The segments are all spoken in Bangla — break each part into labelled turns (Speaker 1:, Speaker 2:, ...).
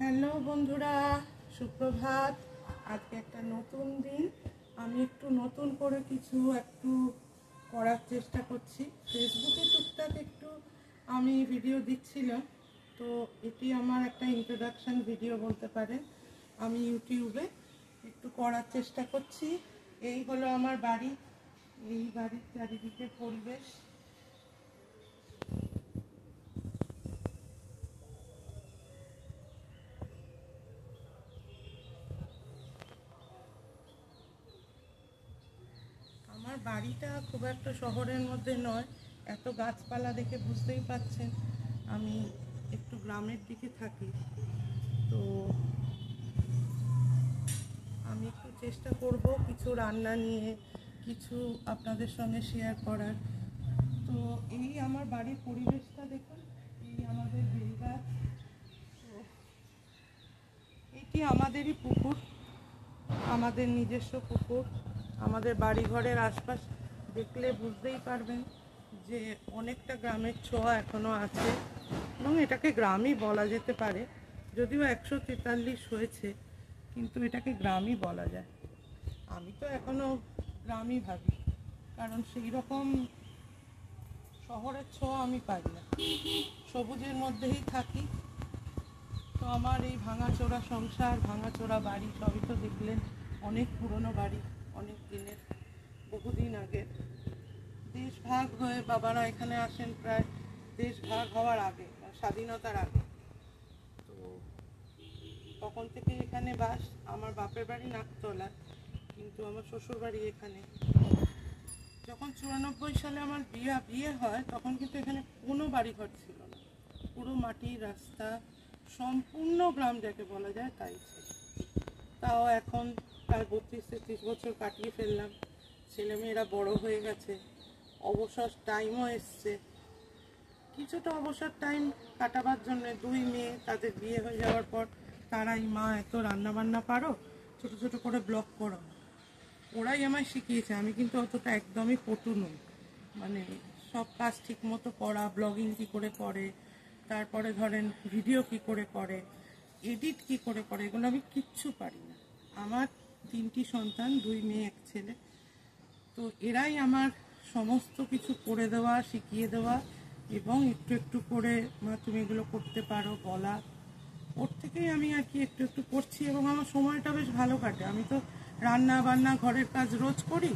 Speaker 1: হ্যালো বন্ধুরা, সুপ্রভাত। আজকে একটা নতুন দিন। আমি একটু নতুন করে কিছু করার চেষ্টা করছি। ফেসবুকে টুকটাক একটু আমি ভিডিও দিচ্ছিলাম, তো এটি আমার একটা ইন্ট্রোডাকশন ভিডিও বলতে পারেন। আমি ইউটিউবে একটু করার চেষ্টা করছি। এই হলো আমার বাড়ি, এই বাড়ির চারিদিকে পরিবেশ। আমার বাড়িটা খুব একটা শহরের মধ্যে নয়, এত গাছপালা দেখে বুঝতেই পাচ্ছেন আমি একটু গ্রামের দিকে থাকি। তো আমি একটু চেষ্টা করব কিছু রান্না নিয়ে কিছু আপনাদের সঙ্গে শেয়ার করার। তো এই আমার বাড়ির পরিবেশটা দেখুন, এই আমাদের বেলগাছ, তো এটি আমাদেরই পুকুর, আমাদের নিজস্ব পুকুর। আমাদের বাড়িঘরের আশপাশ দেখলে বুঝতেই পারবেন যে অনেকটা গ্রামের ছোঁয়া এখনও আছে, এবং এটাকে গ্রামই বলা যেতে পারে। যদিও 143 হয়েছে, কিন্তু এটাকে গ্রামই বলা যায়। আমি তো এখনও গ্রামই ভাবি, কারণ সেই রকম শহরের ছোঁয়া আমি পাই না, সবুজের মধ্যেই থাকি। তো আমার এই ভাঙাচোরা সংসার, ভাঙাচোরা বাড়ি সবই তো দেখলেন, অনেক পুরনো বাড়ি, অনেক দিনের, বহুদিন আগে। দেশ ভাগ হয়ে বাবারা এখানে আসেন প্রায় দেশ ভাগ হওয়ার আগে, স্বাধীনতার আগে। তো তখন থেকে এখানে বাস। আমার বাপের বাড়ি নাকতলা, কিন্তু আমার শ্বশুর বাড়ি এখানে। যখন 94 সালে আমার বিয়ে হয়, তখন কিন্তু এখানে কোনো বাড়িঘর ছিল না, পুরো মাটির রাস্তা, সম্পূর্ণ গ্রাম যাকে বলা যায় তাই ছিল। তাও এখন প্রায় 32-33 বছর কাটিয়ে ফেললাম, ছেলেমেয়েরা বড় হয়ে গেছে, অবসর টাইমও এসছে। কিছুটা অবসর টাইম কাটাবার জন্য দুই মেয়ে, তাদের বিয়ে হয়ে যাওয়ার পর তারাই, মা এত রান্নাবান্না পারো, ছোট ছোট করে ব্লগ করো, ওরাই আমায় শিখিয়েছে। আমি কিন্তু অতটা একদমই পটু নই, মানে সব কাজ ঠিক মতো করা, ব্লগিং কী করে করে, তারপরে ধরেন ভিডিও কি করে করে, এডিট কি করে করে, এগুলো আমি কিচ্ছু পারি না। আমার 3টি সন্তান, 2 মেয়ে 1 ছেলে, তো এরাই আমার সমস্ত কিছু করে দেওয়া, শিখিয়ে দেওয়া, এবং একটু একটু করে মা তুমি এগুলো করতে পারো বলা, ওর থেকেই আমি আর কি একটু একটু করছি, এবং আমার সময়টা বেশ ভালো কাটে। আমি তো রান্না বান্না ঘরের কাজ রোজ করি,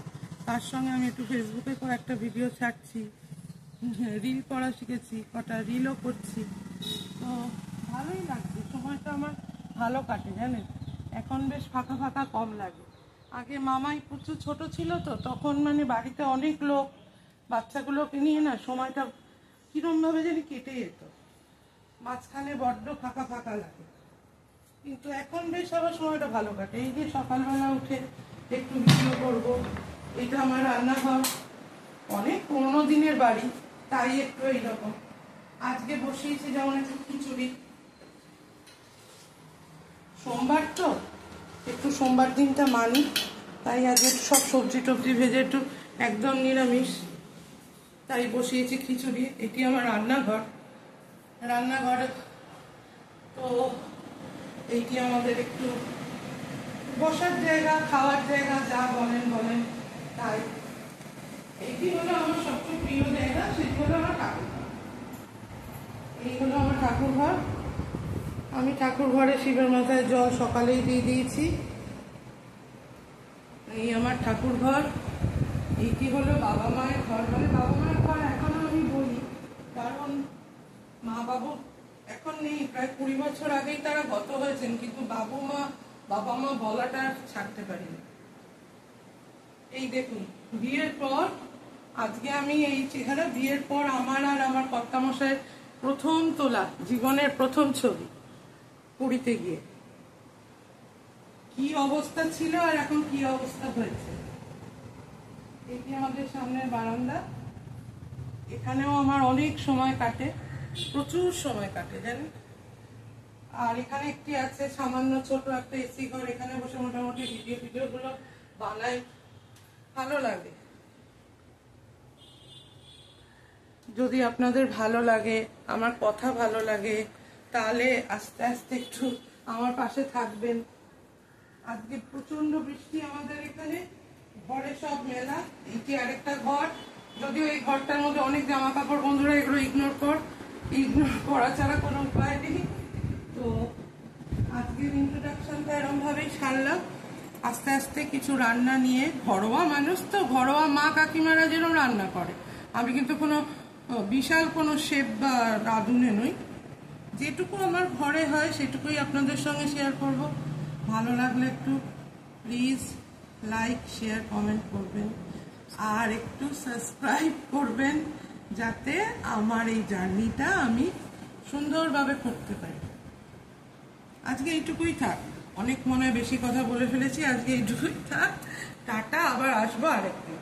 Speaker 1: তার সঙ্গে আমি একটু ফেসবুকে করে একটা ভিডিও ছাড়ছি, রিল করা শিখেছি, কটা রিলও করছি। তো ভালোই লাগছে, সময়টা আমার ভালো কাটে জানেন। এখন বেশ ফাঁকা ফাঁকা কম লাগে। আগে মামাই প্রচুর ছোট ছিল, তো তখন মানে বাড়িতে অনেক লোক, বাচ্চাগুলোকে নিয়ে না সময়টা কীরমভাবে যেন কেটে যেত, মাঝখানে বড্ড ফাঁকা ফাঁকা লাগে। কিন্তু এখন বেশ আবার সময়টা ভালো কাটে। এই যে সকালবেলা উঠে একটু ভিডিও করব, এটা আমার রান্নাঘর, অনেক পুরোনো দিনের বাড়ি, তাই একটু এইরকম। আজকে বসিয়েছি যেমন একটু খিচুড়ি, সোমবার তো একটু সোমবার দিনটা মানি, তাই আজকে সব সবজি টবজি ভেজে একটু একদম নিরামিষ, তাই বসিয়েছি খিচুড়ি। এটি আমার রান্নাঘর। তো এইটি আমাদের একটু বসার জায়গা, খাওয়ার জায়গা, যা বলেন তাই। এইটি হলো আমার সবচেয়ে প্রিয় জায়গা, সেটি হলো আমার ঠাকুরঘর। এই হলো আমার ঠাকুরঘর। আমি ঠাকুর ঘরে শিবের মাথায় জল সকালেই দিয়ে দিয়েছি। এই আমার ঠাকুর ঘর। এইটি হলো বাবা মায়ের ঘর। মানে বাবা মায়ের ঘর এখনো আমি বলি, কারণ মা বাবু এখন নেই, প্রায় 20 বছর আগেই তারা গত হয়েছেন, কিন্তু বাবা মা বলাটা ছাড়তে পারিনি। এই দেখুন, বিয়ের পর আজকে আমি এই চেহারা, বিয়ের পর আমার আর আমার কর্তামশাইয়ের প্রথম তোলা জীবনের প্রথম ছবি, পুরীতে গিয়ে কি অবস্থা ছিল আর এখন কি অবস্থা হয়েছে। এটি আমাদের সামনের বারান্দা, এখানেও আমার অনেক সময় কাটে, প্রচুর সময় কাটে জানেন। আর এখানে একটি আছে সামান্য ছোট একটা এসি ঘর, এখানে বসে মোটামুটি ভিডিও গুলো বানাই, ভালো লাগে। যদি আপনাদের ভালো লাগে, আমার কথা ভালো লাগে, তাহলে আস্তে আস্তে একটু আমার পাশে থাকবেন। আজকে প্রচন্ড বৃষ্টি আমাদের এখানে, ঘরে সব মেলা। এইটি আরেকটা ঘর, যদিও এই ঘরটার মধ্যে অনেক জামা কাপড়। বন্ধুরা এগুলো ইগনোর করা ছাড়া কোনো উপায় নেই। তো আজকের ইন্ট্রোডাকশনটা এরকম ভাবেই সারলাম। আস্তে আস্তে কিছু রান্না নিয়ে, ঘরোয়া মানুষ তো, ঘরোয়া মা কাকিমারা যেন রান্না করে, আমি কিন্তু কোনো বিশাল কোনো শেফ বা রাঁধুনে নই। যেটুকু আমার ঘরে হয় সেটুকুই আপনাদের সঙ্গে শেয়ার করব। ভালো লাগলে একটু প্লিজ লাইক, শেয়ার, কমেন্ট করবেন, আর একটু সাবস্ক্রাইব করবেন, যাতে আমার এই জার্নিটা আমি সুন্দরভাবে করতে পারি। আজকে এইটুকুই থাক, অনেক মনে হয় বেশি কথা বলে ফেলেছি। আজকে এইটুকুই থাক, টাটা, আবার আসবো আরেকদিন।